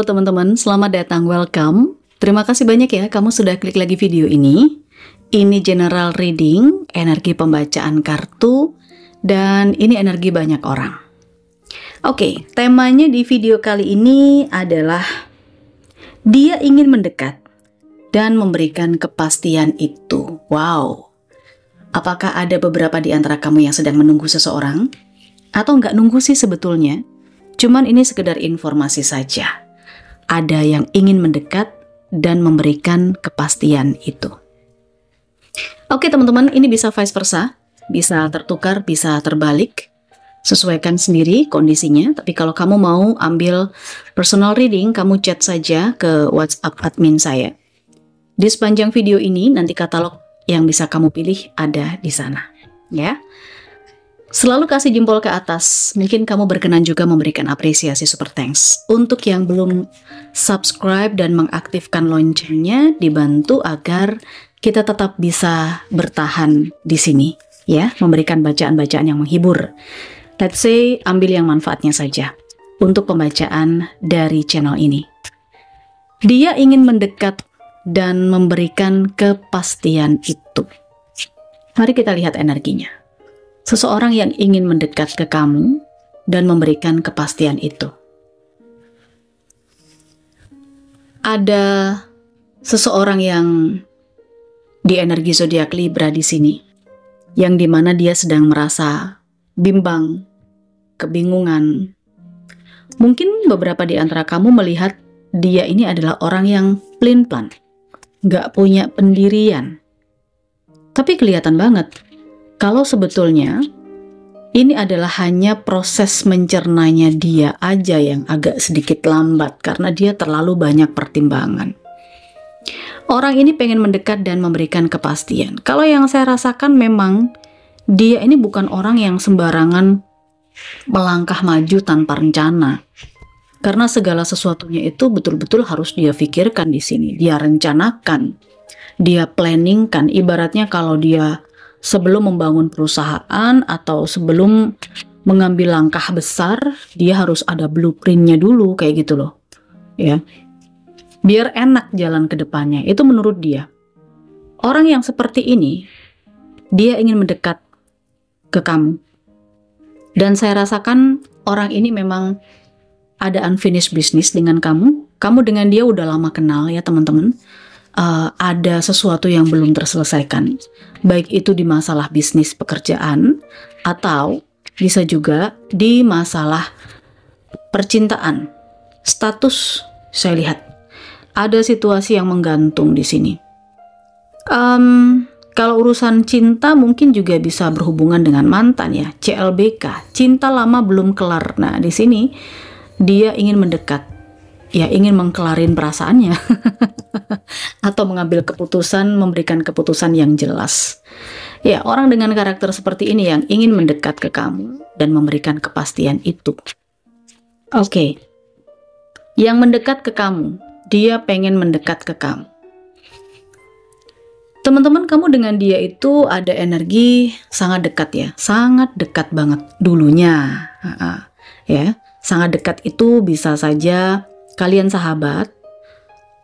Halo teman-teman, selamat datang, welcome. Terima kasih banyak ya kamu sudah klik lagi video ini. Ini general reading, energi pembacaan kartu, dan ini energi banyak orang. Oke, temanya di video kali ini adalah dia ingin mendekat dan memberikan kepastian itu. Wow, apakah ada beberapa di antara kamu yang sedang menunggu seseorang? Atau nggak nunggu sih sebetulnya? Cuman ini sekedar informasi saja. Ada yang ingin mendekat dan memberikan kepastian itu. Oke teman-teman, ini bisa vice versa. Bisa tertukar, bisa terbalik. Sesuaikan sendiri kondisinya. Tapi kalau kamu mau ambil personal reading, kamu chat saja ke WhatsApp admin saya. Di sepanjang video ini, nanti katalog yang bisa kamu pilih ada di sana. Ya. Selalu kasih jempol ke atas. Mungkin kamu berkenan juga memberikan apresiasi super thanks. Untuk yang belum subscribe dan mengaktifkan loncengnya, dibantu agar kita tetap bisa bertahan di sini, ya, memberikan bacaan-bacaan yang menghibur. Let's say ambil yang manfaatnya saja untuk pembacaan dari channel ini. Dia ingin mendekat dan memberikan kepastian itu. Mari kita lihat energinya. Seseorang yang ingin mendekat ke kamu dan memberikan kepastian itu. Ada seseorang yang di energi zodiak Libra di sini, yang dimana dia sedang merasa bimbang, kebingungan. Mungkin beberapa di antara kamu melihat dia ini adalah orang yang pelin-pelan, nggak punya pendirian. Tapi kelihatan banget kalau sebetulnya ini adalah hanya proses mencernanya dia aja yang agak sedikit lambat karena dia terlalu banyak pertimbangan. Orang ini pengen mendekat dan memberikan kepastian. Kalau yang saya rasakan memang dia ini bukan orang yang sembarangan melangkah maju tanpa rencana. Karena segala sesuatunya itu betul-betul harus dia pikirkan di sini. Dia rencanakan, dia planningkan. Ibaratnya kalau dia sebelum membangun perusahaan atau sebelum mengambil langkah besar, dia harus ada blueprintnya dulu kayak gitu loh, ya. Biar enak jalan ke depannya, itu menurut dia. Orang yang seperti ini, dia ingin mendekat ke kamu. Dan saya rasakan orang ini memang ada unfinished business dengan kamu. Kamu dengan dia udah lama kenal ya teman-teman. Ada sesuatu yang belum terselesaikan, baik itu di masalah bisnis pekerjaan atau bisa juga di masalah percintaan. Status saya lihat ada situasi yang menggantung di sini. Kalau urusan cinta mungkin juga bisa berhubungan dengan mantan ya, CLBK, cinta lama belum kelar. Nah di sini dia ingin mendekat. Ya ingin mengkelarin perasaannya atau mengambil keputusan, memberikan keputusan yang jelas. Ya, orang dengan karakter seperti ini yang ingin mendekat ke kamu dan memberikan kepastian itu. Oke. Yang mendekat ke kamu, dia pengen mendekat ke kamu. Teman-teman, kamu dengan dia itu ada energi sangat dekat ya, sangat dekat banget dulunya. Ya, sangat dekat itu bisa saja kalian sahabat,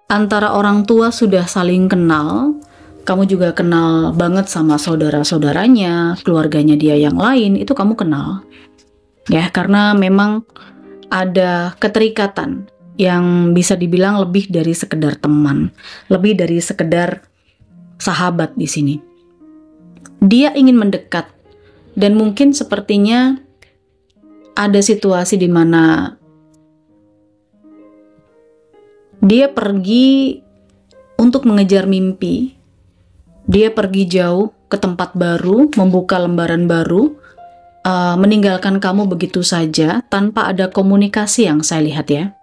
antara orang tua sudah saling kenal, kamu juga kenal banget sama saudara-saudaranya, keluarganya dia yang lain, itu kamu kenal. Ya, karena memang ada keterikatan yang bisa dibilang lebih dari sekedar teman, lebih dari sekedar sahabat di sini. Dia ingin mendekat dan mungkin sepertinya ada situasi di mana dia pergi untuk mengejar mimpi. Dia pergi jauh ke tempat baru, membuka lembaran baru, meninggalkan kamu begitu saja tanpa ada komunikasi yang saya lihat ya.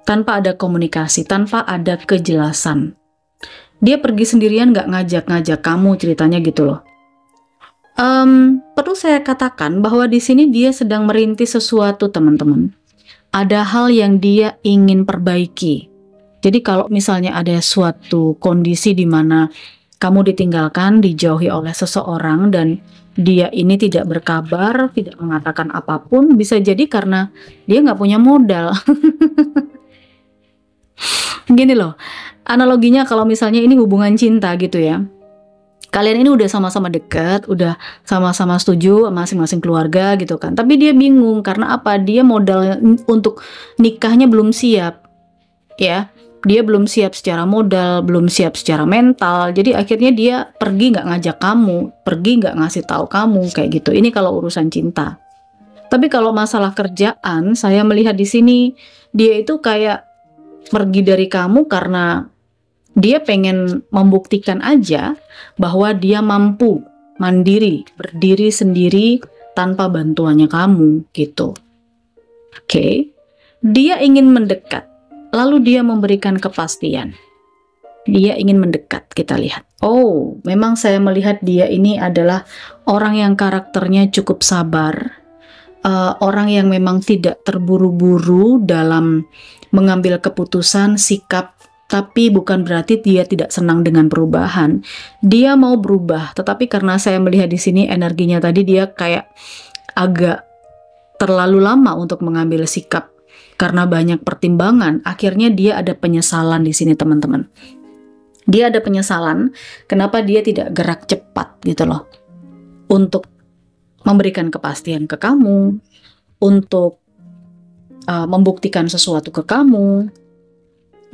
Tanpa ada komunikasi, tanpa ada kejelasan. Dia pergi sendirian, gak ngajak-ngajak kamu, ceritanya gitu loh. Perlu saya katakan bahwa di sini dia sedang merintis sesuatu teman-teman. Ada hal yang dia ingin perbaiki. Jadi kalau misalnya ada suatu kondisi di mana kamu ditinggalkan, dijauhi oleh seseorang dan dia ini tidak berkabar, tidak mengatakan apapun, bisa jadi karena dia nggak punya modal. Gini loh, analoginya kalau misalnya ini hubungan cinta gitu ya. Kalian ini udah sama-sama dekat, udah sama-sama setuju masing-masing keluarga gitu kan. Tapi dia bingung karena apa? Dia modal untuk nikahnya belum siap, ya. Dia belum siap secara modal, belum siap secara mental. Jadi akhirnya dia pergi nggak ngajak kamu, pergi nggak ngasih tahu kamu kayak gitu. Ini kalau urusan cinta. Tapi kalau masalah kerjaan, saya melihat di sini dia itu kayak pergi dari kamu karena dia pengen membuktikan aja bahwa dia mampu mandiri, berdiri sendiri tanpa bantuannya kamu gitu. Oke. Dia ingin mendekat, lalu dia memberikan kepastian. Dia ingin mendekat, kita lihat. Oh, memang saya melihat dia ini adalah orang yang karakternya cukup sabar. Orang yang memang tidak terburu-buru dalam mengambil keputusan, sikap. Tapi bukan berarti dia tidak senang dengan perubahan. Dia mau berubah, tetapi karena saya melihat di sini energinya tadi dia kayak agak terlalu lama untuk mengambil sikap karena banyak pertimbangan. Akhirnya dia ada penyesalan di sini, teman-teman. Dia ada penyesalan kenapa dia tidak gerak cepat gitu loh. Untuk memberikan kepastian ke kamu, untuk membuktikan sesuatu ke kamu.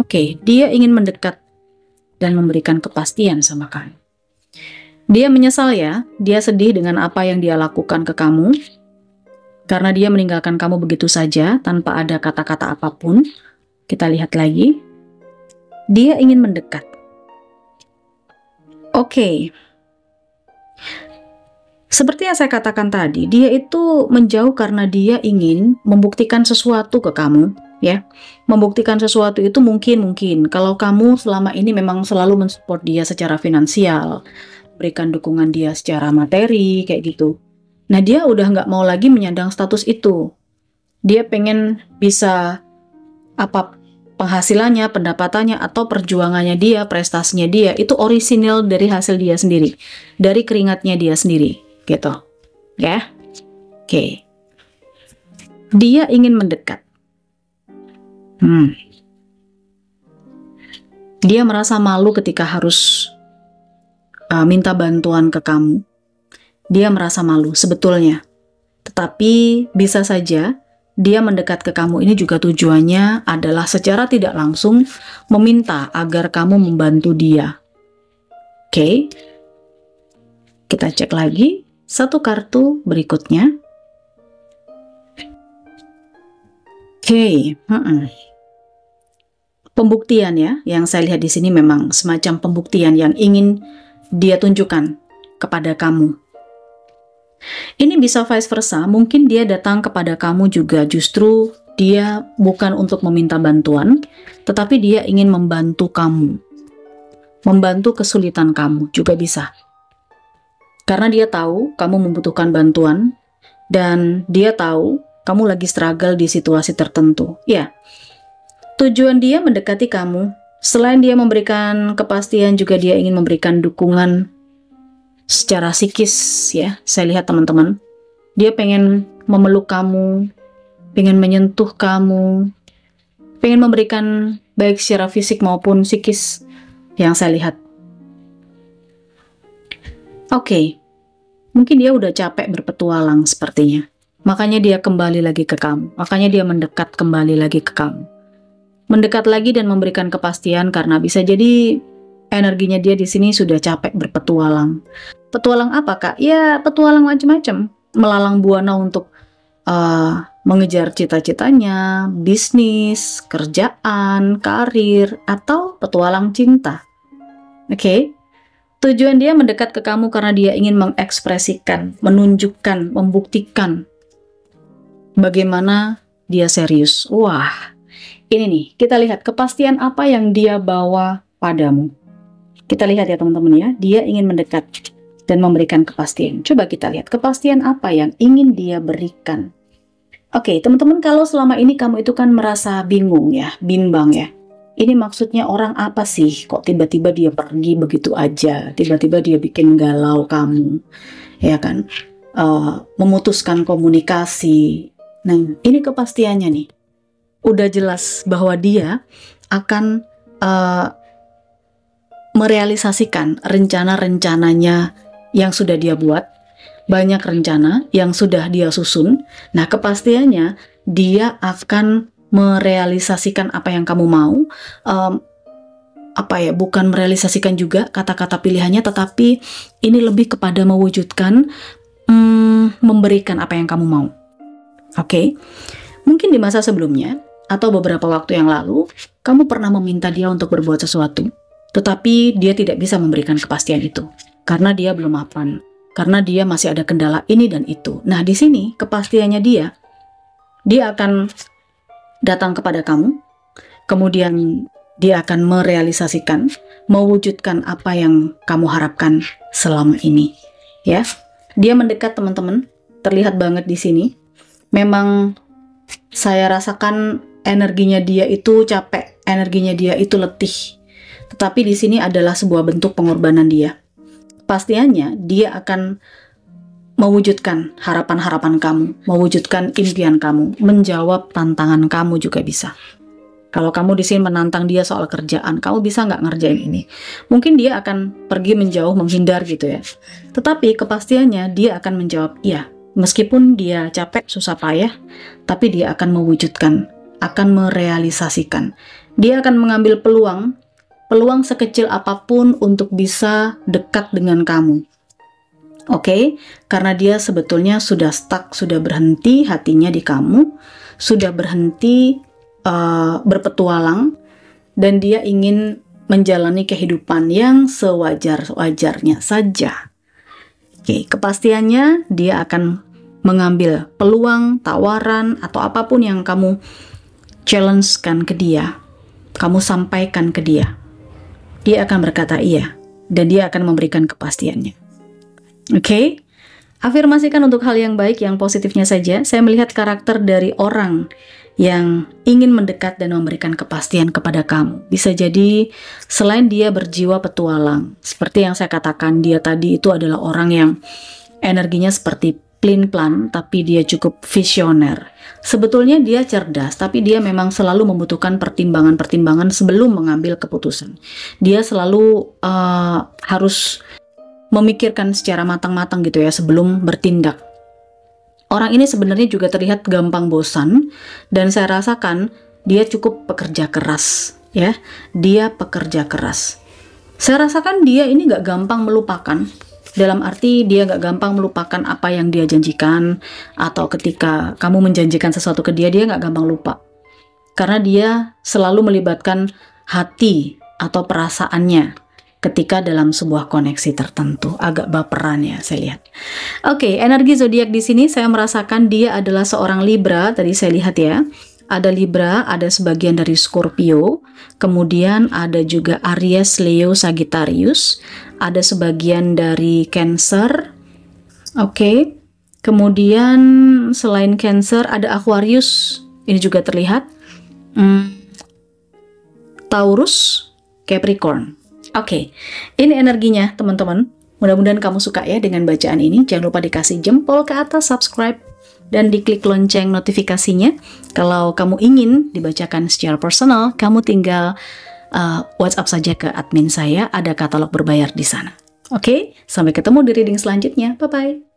Oke, dia ingin mendekat dan memberikan kepastian sama kamu. Dia menyesal ya, dia sedih dengan apa yang dia lakukan ke kamu, karena dia meninggalkan kamu begitu saja tanpa ada kata-kata apapun. Kita lihat lagi, dia ingin mendekat. Oke, seperti yang saya katakan tadi, dia itu menjauh karena dia ingin membuktikan sesuatu ke kamu. Ya, membuktikan sesuatu itu mungkin kalau kamu selama ini memang selalu mensupport dia secara finansial, berikan dukungan dia secara materi kayak gitu. Nah, dia udah nggak mau lagi menyandang status itu. Dia pengen bisa apa penghasilannya, pendapatannya atau perjuangannya dia, prestasinya dia itu orisinil dari hasil dia sendiri, dari keringatnya dia sendiri, gitu. Ya, oke. Dia ingin mendekat. Dia merasa malu ketika harus minta bantuan ke kamu. Dia merasa malu sebetulnya. Tetapi bisa saja dia mendekat ke kamu ini juga tujuannya adalah secara tidak langsung meminta agar kamu membantu dia. Oke. Kita cek lagi satu kartu berikutnya. Oke. Pembuktian ya, yang saya lihat di sini memang semacam pembuktian yang ingin dia tunjukkan kepada kamu. Ini bisa vice versa, mungkin dia datang kepada kamu juga justru dia bukan untuk meminta bantuan, tetapi dia ingin membantu kamu. Membantu kesulitan kamu juga bisa. Karena dia tahu kamu membutuhkan bantuan dan dia tahu kamu lagi struggle di situasi tertentu. Ya. Tujuan dia mendekati kamu, selain dia memberikan kepastian juga dia ingin memberikan dukungan secara psikis ya. Saya lihat teman-teman, dia pengen memeluk kamu, pengen menyentuh kamu, pengen memberikan baik secara fisik maupun psikis yang saya lihat. Oke, mungkin dia udah capek berpetualang sepertinya. Makanya dia kembali lagi ke kamu, makanya dia mendekat kembali lagi ke kamu. Mendekat lagi dan memberikan kepastian karena bisa jadi energinya dia di sini sudah capek berpetualang. Petualang apa kak? Ya petualang macam-macam. Melalang buana untuk mengejar cita-citanya, bisnis, kerjaan, karir, atau petualang cinta. Oke? Tujuan dia mendekat ke kamu karena dia ingin mengekspresikan, menunjukkan, membuktikan bagaimana dia serius. Wah. Ini nih, kita lihat kepastian apa yang dia bawa padamu. Kita lihat ya teman-teman ya, dia ingin mendekat dan memberikan kepastian. Coba kita lihat kepastian apa yang ingin dia berikan. Oke, teman-teman, kalau selama ini kamu itu kan merasa bingung ya, bimbang ya. Ini maksudnya orang apa sih? Kok tiba-tiba dia pergi begitu aja? Tiba-tiba dia bikin galau kamu, ya kan? Memutuskan komunikasi. Nah, ini kepastiannya nih. Udah jelas bahwa dia akan merealisasikan rencana-rencananya yang sudah dia buat. Banyak rencana yang sudah dia susun. Nah, kepastiannya dia akan merealisasikan apa yang kamu mau. Bukan merealisasikan juga kata-kata pilihannya, tetapi ini lebih kepada mewujudkan, memberikan apa yang kamu mau. Oke? Mungkin di masa sebelumnya, atau beberapa waktu yang lalu, kamu pernah meminta dia untuk berbuat sesuatu, tetapi dia tidak bisa memberikan kepastian itu, karena dia belum mapan. Karena dia masih ada kendala ini dan itu. Nah, di sini kepastiannya dia akan datang kepada kamu, kemudian dia akan merealisasikan, mewujudkan apa yang kamu harapkan selama ini. Ya, dia mendekat teman-teman, terlihat banget di sini. Memang saya rasakan energinya dia itu capek, energinya dia itu letih. Tetapi di sini adalah sebuah bentuk pengorbanan dia. Pastiannya dia akan mewujudkan harapan-harapan kamu, mewujudkan impian kamu, menjawab tantangan kamu juga bisa. Kalau kamu di sini menantang dia soal kerjaan, kamu bisa nggak ngerjain ini? Mungkin dia akan pergi menjauh, menghindar gitu ya. Tetapi kepastiannya dia akan menjawab iya. Meskipun dia capek, susah payah, tapi dia akan mewujudkan, akan merealisasikan. Dia akan mengambil peluang sekecil apapun untuk bisa dekat dengan kamu. Oke? Karena dia sebetulnya sudah stuck, sudah berhenti hatinya di kamu, sudah berhenti berpetualang, dan dia ingin menjalani kehidupan yang sewajar-wajarnya saja. Oke, kepastiannya dia akan mengambil peluang, tawaran, atau apapun yang kamu challenge-kan ke dia, kamu sampaikan ke dia. Dia akan berkata iya, dan dia akan memberikan kepastiannya. Oke? Afirmasikan untuk hal yang baik, yang positifnya saja. Saya melihat karakter dari orang yang ingin mendekat dan memberikan kepastian kepada kamu. Bisa jadi selain dia berjiwa petualang, seperti yang saya katakan, dia tadi itu adalah orang yang energinya seperti plan, tapi dia cukup visioner. Sebetulnya dia cerdas, tapi dia memang selalu membutuhkan pertimbangan-pertimbangan sebelum mengambil keputusan. Dia selalu harus memikirkan secara matang-matang gitu ya sebelum bertindak. Orang ini sebenarnya juga terlihat gampang bosan, dan saya rasakan dia cukup pekerja keras, ya. Dia pekerja keras. Saya rasakan dia ini gak gampang melupakan. Dalam arti dia gak gampang melupakan apa yang dia janjikan, atau ketika kamu menjanjikan sesuatu ke dia, dia gak gampang lupa. Karena dia selalu melibatkan hati atau perasaannya ketika dalam sebuah koneksi tertentu. Agak baperan ya, saya lihat. Oke, energi zodiak di sini saya merasakan dia adalah seorang Libra, tadi saya lihat ya. Ada Libra, ada sebagian dari Scorpio, kemudian ada juga Aries, Leo, Sagittarius, ada sebagian dari Cancer. Oke. Kemudian selain Cancer ada Aquarius, ini juga terlihat. Taurus, Capricorn. Oke. Ini energinya, teman-teman. Mudah-mudahan kamu suka ya dengan bacaan ini. Jangan lupa dikasih jempol ke atas, subscribe, dan diklik lonceng notifikasinya. Kalau kamu ingin dibacakan secara personal, kamu tinggal WhatsApp saja ke admin saya, ada katalog berbayar di sana. Oke, sampai ketemu di reading selanjutnya. Bye-bye.